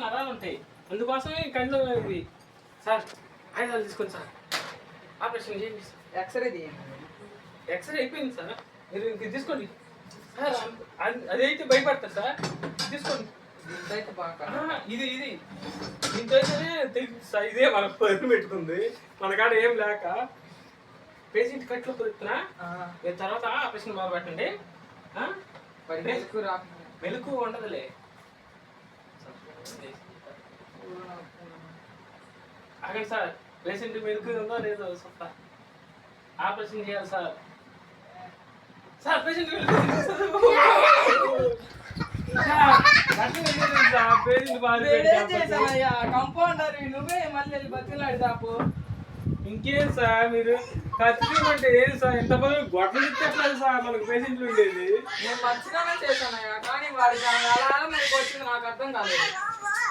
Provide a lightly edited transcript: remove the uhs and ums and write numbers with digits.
నరాలు ఉంటాయి, అందుకోసమే కళ్ళు ఇవి. సార్ ఆయుధాలు తీసుకోండి సార్, ఆపరేషన్ చేయండి సార్. ఎక్స్రే తీయండి. ఎక్స్రే అయిపోయింది సార్, మీరు ఇంక తీసుకోండి సార్. అదైతే భయపడతారు సార్, తీసుకోండి. దీంతో బాగా ఇది ఇది దీంతో అయితేనే తెలుసు సార్. ఇదే మన పని పెట్టుకుంది, మన కాడ ఏం లేక పేషెంట్ కట్లో పెడుతున్నా. తర్వాత ఆపరేషన్ బాగా పెట్టండి. మెలకు ఉండదులే. ఆగండి సార్, పేషెంట్ మెలకు ఉందో లేదో చెప్తా. ఆపరేషన్ చేయాలి సార్. సార్ పేషెంట్ కంపౌండర్ నువ్వే మళ్ళీ బతిలాడు దాపు. ఇంకేం సార్ మీరు ఖచ్చితంగా ఏది సార్, ఎంతమంది గొడవలు ఇచ్చేస్తారు సార్ మనకు పేషెంట్లు ఉండేది. నేను మంచిగానే చేశానయ్యా, కానీ వాడికి అలా మనకు వచ్చింది నాకు అర్థం కాలేదు.